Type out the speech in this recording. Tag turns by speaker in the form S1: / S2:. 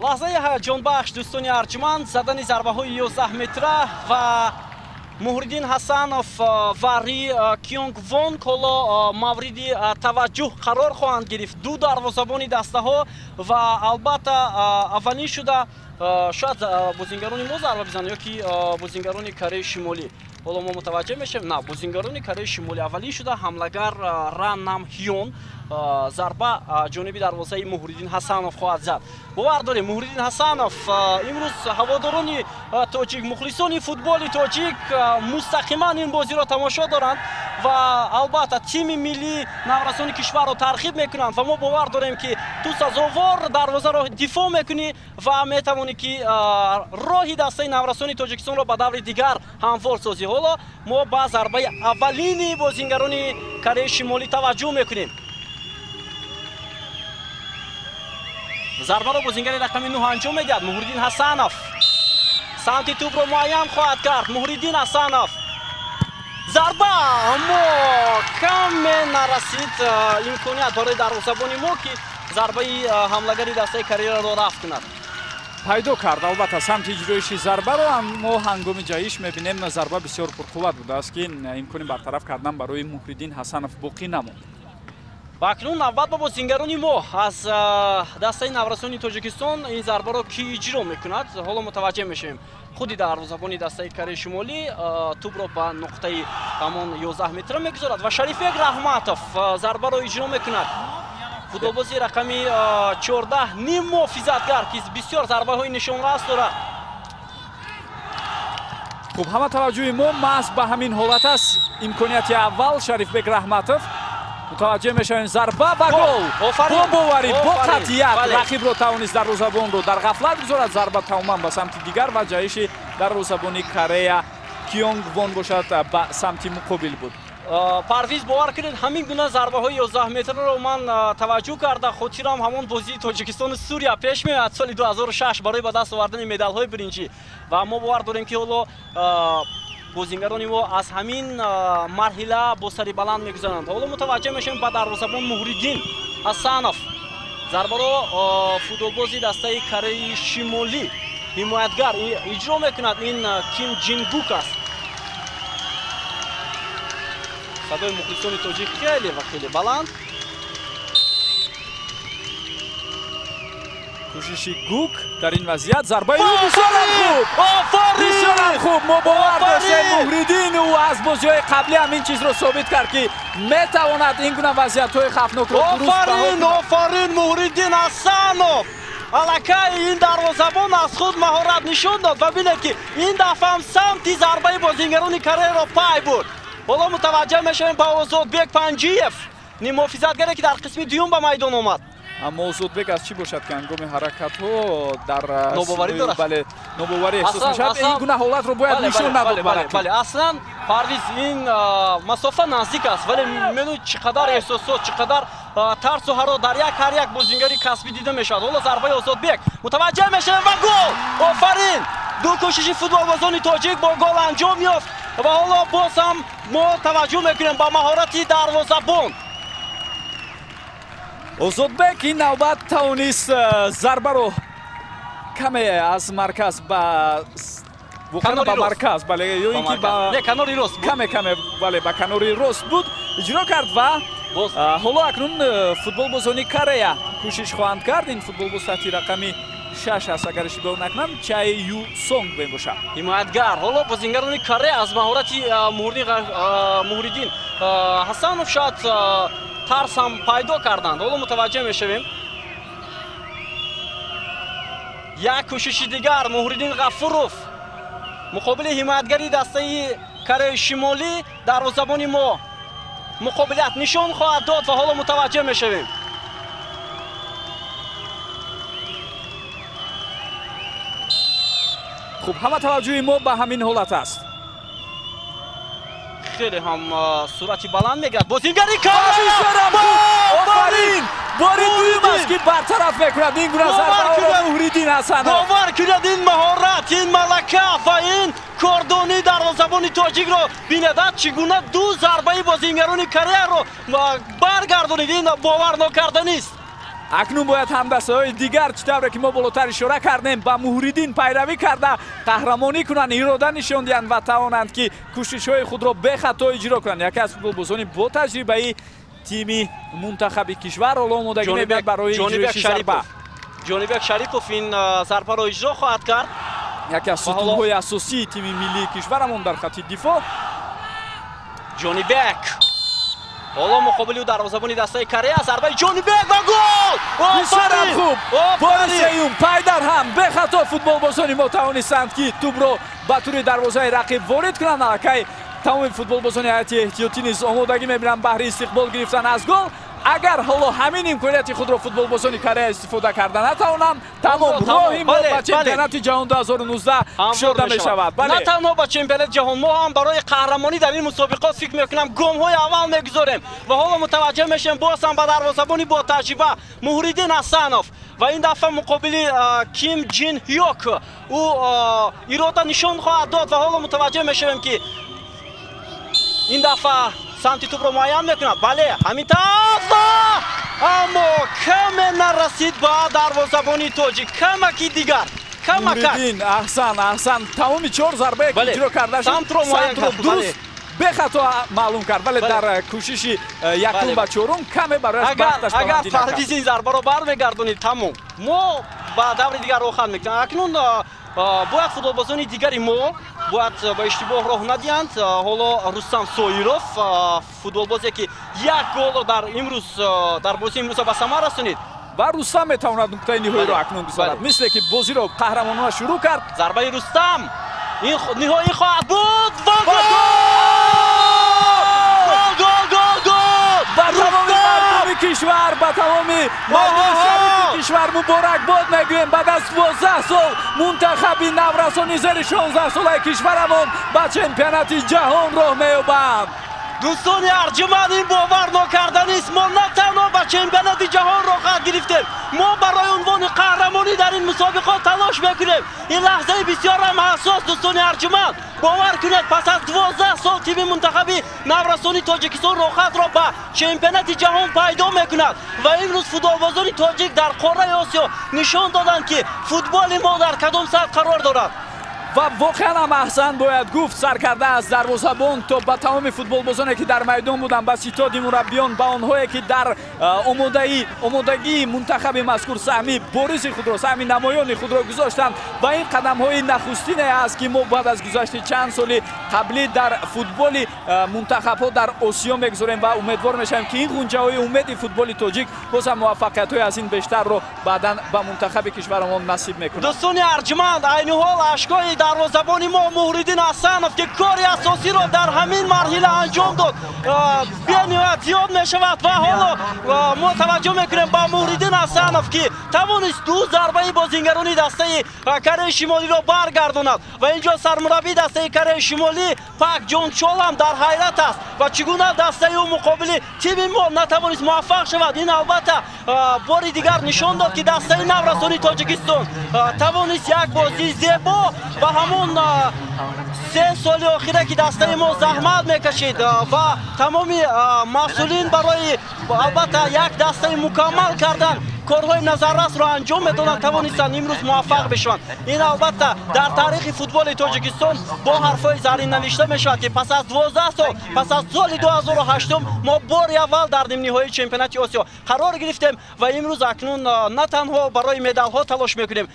S1: лаҳзаи ҳаяҷонбахш дӯстони арҷманд, задани зарбаҳои 11 метра ва Муҳриддин Ҳасанов ва Ри Кёнгвон ҳоло мавриди таваҷҷӯҳ қарор хоҳанд гирифт. Ду дарвозабони дастаҳо ва албатта аввалин шуда шояд бозингарони мо зарба бизананд ё ки бозингарони Кореяи Шимолӣ. ҳоло мо мутаваҷҷеҳ мешавем, на, бозингарони Кореяи Шимолӣ. Аввалин шуда ҳамлагар Ра Нам Ҳён зарба ҷониби дарвозаи Муҳриддин Ҳасанов хоҳад зад. бовар дорем, Муҳриддин Ҳасанов имрӯз ҳаводорони тоҷик, мухлисони футболи тоҷик мустақиман ин бозиро тамошо доранд ва албатта тими миллии наврасони кишварро тарғиб мекунанд ва мо бовар дорем ки ту сазовор дарвозаро дифоъ мекунӣ ва метавонӣ ки роҳи дастаи наврасони тоҷикистонро ба даври дигар ҳамвор созӣ. ҳоло мо ба зарбаи аввалини бозингарони Кореяи Шимолӣ таваҷҷӯҳ мекунем. зарбаро бозингари рақами 9 анҷом медиҳад. Муҳриддин Ҳасанов самти тӯбро муайян хоҳад кард. Муҳриддин Ҳасанов зарба, аммо каме нарасид имконият барои дарвозабони мо ки зарбаи ҳамлагари дастаи Кореяро рафт кунад.
S2: пайдо кард албатта самти иҷроиши зарбаро, аммо ҳангоми ҷаиш мебинем зарба бисёр пурқувват будааст ки имкони бартараф кардан барои Муҳриддин Ҳасанов боқӣ намонд.
S1: ва акнун навбат ба бозингарони мо аз дастаи наврасони тоҷикистон ин зарбаро ки иҷро мекунад. ҳоло мутаваҷҷеҳ мешавем. худи дарвозабони дастаи Кореяи Шимолӣ тӯбро ба нуқтаи ҳамон 11 метра мегузорад ва Шарифбек Раҳматов зарбаро иҷро мекунад. футболбози рақами 14 ним муҳофизатгар ки бисёр зарбаҳои нишонрас дорад.
S2: хуб, ҳама таваҷҷӯҳи мо маҳз ба ҳамин ҳолат аст. имконияти аввал Шарифбек Раҳматов. мутаваҷҷеҳ мешавем зарба ва гол. бо боварӣ, бо қатъият рақибро тавонист дарвозабонро дар ғафлат гузорад. зарба тамоман ба самти дигар ва ҷаиши дарвозабони Корея Кёнгвон бошад ба самти муқобил буд.
S1: Парвиз, бовар кунед ҳамин гуна зарбаҳои 11 метрро ман таваҷҷӯҳ карда хотирам ҳамон бозии Тоҷикистону Сурия пеш меояд соли 2006 барои ба даст овардани медалҳои биринҷӣ ва мо бовар дорем ки ҳоло бозингарони мо аз ҳамин марҳила бо сари баланд мегузаранд. ҳоло мутаваҷҷеҳ мешавем ба дарвозабон Муҳриддин Ҳасанов. зарбаро футболбози дастаи Кореяи Шимолӣ ҳимоятгар иҷро мекунад. ин Ким Ҷингук аст. садои мухлисони тоҷик хеле ва хеле баланд.
S2: кӯшиши Гук дар ин вазъият зарбаи бисёрам хуб. бисёрам хуб. мо бовар доштем Муҳриддин аз бозиҳои қаблӣ ҳамин чизро собит кард ки метавонад ин гуна вазъиятҳои хавфнокро дуруст баҳо кунад.
S1: офарин Муҳриддин Ҳасанов. аллакай ин дарвозабон аз худ маҳорат нишон дод ва бинед ки ин дафъам самти зарбаи бозингарони Кореяро пай буд. ҳоло мутаваҷҷеҳ мешавем ба Озодбек Панҷиев, нимуҳофизатгаре ки дар қисми дуюм ба майдон омад.
S2: аммо Озодбек аз чӣ бошад ки ҳангоми ҳаракатҳо дар
S1: нобоварӣ дорад.
S2: бале, нобоварӣ эҳсос мешавад. ин гуна ҳолатро бояд нишон надод барад.
S1: бале, аслан Парвиз, ин масофа наздик аст, вале менӯ чӣ қадар эҳсосот, чӣ қадар тарсу ҳаро дар як ҳар як бозингари касбӣ дида мешавад. ҳоло зарбаи Озодбек мутаваҷҷеҳ мешавем ва гол. офарин, ду кӯшиши футболбозони тоҷик бо гол анҷом ёфт ва ҳоло боз ҳам мо таваҷҷӯҳ мекунем ба маҳорати дарвозабон.
S2: Озодбек ин навбат тавонист зарбаро каме аз марказ ба марказ, бале, ё ин ки ба
S1: канори рост
S2: каме бале ба канори рост буд иҷро кард ва ҳоло акнун футболбозони Корея кӯшиш хоҳанд кард. ин футболбоз таҳти рақами 6 аст, агар иштибоҳ накунам, Чай Ю Сонг мебошад.
S1: ҳимоятгар. ҳоло бозингарони Корея аз маҳорати Муҳриддин Ҳасанов шояд тарс ҳам пайдо карданд. ҳоло мутаваҷҷеҳ мешавем. як кӯшиши дигар Муҳриддин Ғафуров муқобили ҳимоятгари дастаи Кореяи Шимолӣ. дарвозабони мо муқобилият нишон хоҳад дод ва ҳоло мутаваҷҷеҳ мешавем.
S2: хуб, ҳама таваҷҷӯҳи мо ба ҳамин ҳолат аст.
S1: хеле ҳам суръати баланд мегирад бозингари
S2: офарин. бори дуюм аст ки бартараф мекунад ин гуна зарбаҳоро Муҳриддин Ҳасанов.
S1: бовар кунед ин маҳорат, ин малака ва ин кордонии дарвозабони тоҷикро бинедад чӣ гуна ду зарбаи бозингарони Кореяро баргардонид. ин бовар нокарданист.
S2: акнун бояд ҳамдастаҳои дигар чӣ тавре ки мо болотар ишора кардем ба Муҳриддин пайравӣ карда қаҳрамонӣ кунанд, ирода нишон диҳанд ва тавонанд ки кӯшишҳои худро бехато иҷро кунанд. Яке аз футболбозони бо таҷрибаи тими мунтахаби кишвар ҳоло омодагӣ мебиҳад барои иҷроиши зарба.
S1: ҷонибек Шарипов ин зарбаро иҷро хоҳад кард.
S2: Яке аз сутунҳои асосии тими миллии кишварамон дар хатти дифоъ.
S1: ҷонибек ҳоло муқобили дарвозабони дастаи Корея, зарбаи ҷонибек ва гол!
S2: Бисёр хуб! Борис Эюм пайдар ҳам бехато футболбозони мо тавонистанд ки тӯбро ба тури дарвозаи рақиб ворид кунанд. Аллакай тамоми футболбозони ҳайати эҳтиётӣ низ омодагӣ мебинанд баҳри истиқбол гирифтан аз гол. Агар ҳоло ҳамин имконияти худро футболбозони Корея истифода карда натавонанд, тамом роҳи мо ба чемпионати ҷаҳон 2019 кушода мешавад.
S1: На танҳо ба чемпионати ҷаҳон, мо ҳам барои қаҳрамонӣ дар ин мусобиқот фикр мекунам, гомҳои аввал мегузорем ва ҳоло мутаваҷҷеҳ мешавем боз ҳам ба дарвозабони бо таҷриба Муҳриддин Ҳасанов ва ин дафъа муқобили Ким Ҷин Ҳёк ӯ ирода нишон хоҳад дод ва ҳоло мутаваҷҷеҳ мешавем ки ин дафъа самти тӯбро муайян мекунад. Бале, ҳамин таъза! Аммо каме нарасид ба дарвозабони тоҷик. Камаки дигар.
S2: Муҳриддин аҳсан тамоми 4 зарбае ки иҷро карда шуд, самтро дуруст бехато маълум кард, вале дар кӯшиши якум ба чорум каме барояш бахташ
S1: агар Парвиз ин зарбаро бармегардонид, тамом мо ба даври дигар охат мекунем. Акнун бояд футболбозони дигари мо бояд ба иштибоҳ роҳ надиҳанд. ҳоло Рустам Соиров футболбозе ки як голро дар имрӯз дар бозии имрӯза ба самар расонид
S2: ва Рустам метавонад нуқтаи ниҳоиро акнун гузорад. Мисле ки бозиро қаҳрамонона шурӯъ кард.
S1: Зарбаи Рустам ин ниҳоӣ хоҳад буд ва гол!
S2: Ба тамоми мардуми кишвар, ба тамоми мардуми шарифи кишвар муборак бод мегӯем. Баъд аз 12 сол мунтахаби наврасони зери 16 солаи кишварамон ба чемпионати ҷаҳон роҳ меёбанд.
S1: дӯстони арҷуманд, ин бовар нокарданист. мо на танҳо ба чемпионати ҷаҳон роҳат гирифтем, мо барои унвони қаҳрамонӣ дар ин мусобиқот талош мекунем. ин лаҳзаи бисёр ҳам ҳассос, дӯстони арҷуманд. бовар кунед, пас аз 12 сол тими мунтахаби наврасони тоҷикистон роҳатро ба чемпионати ҷаҳон пайдо мекунад ва имрӯз футболбозони тоҷик дар қораи Осиё нишон доданд ки футболи мо дар кадом сатҳ қарор дорад.
S2: ва воқеан ҳам аҳсан бояд гуфт сар карда аз дарвозабон то ба тамоми футболбозоне ки дар майдон буданд, ба ситоди мураббиён, ба онҳое ки дар омодагии мунтахаби мазкур саҳми боризи худро, саҳми намоёни худро гузоштанд. ва ин қадамҳои нахустине аст ки мо баъд аз гузашти чанд соли қаблӣ дар футболи мунтахабҳо дар Осиё мегузорем ва умедвор мешавем ки ин ғунҷаҳои умеди футболи тоҷик бозам муваффақиятҳои аз ин бештарро баъдан ба мунтахаби кишварамон насиб мекунад.
S1: дӯстони арҷуманд, айни ҳол ашкои дарвозабони мо Муҳриддин Ҳасанов ки кори асосиро дар ҳамин марҳила анҷом дод бениҳоят зиёд мешавад ва ҳоло мо таваҷҷӯҳ мекунем ба Муҳриддин Ҳасанов ки тавонист ду зарбаи бозингарони дастаи Кореяи Шимолиро баргардонад ва инҷо сармураббии дастаи Кореяи Шимолӣ Пак Ҷон Чол ҳам дар ҳайрат аст ва чӣ гуна дастаи ӯ муқобили тими мо натавонист муваффақ шавад. ин албатта бори дигар нишон дод ки дастаи наврасони Тоҷикистон тавонист як бозии зебо ва ҳамон 3 соли охира ки дастаи мо заҳмат мекашид ва тамоми масъулин барои албатта як дастаи мукаммал кардан корҳои назаррасро анҷом медоданд, тавонистанд имрӯз муваффақ бишаванд. ин албатта дар таърихи футболи Тоҷикистон бо ҳарфҳои зарин навишта мешавад ки пас аз 12 сол, пас аз соли 2008 мо бори аввал дар нимниҳоии чемпионати Осиё қарор гирифтем ва имрӯз акнун на танҳо барои медалҳо талош мекунем.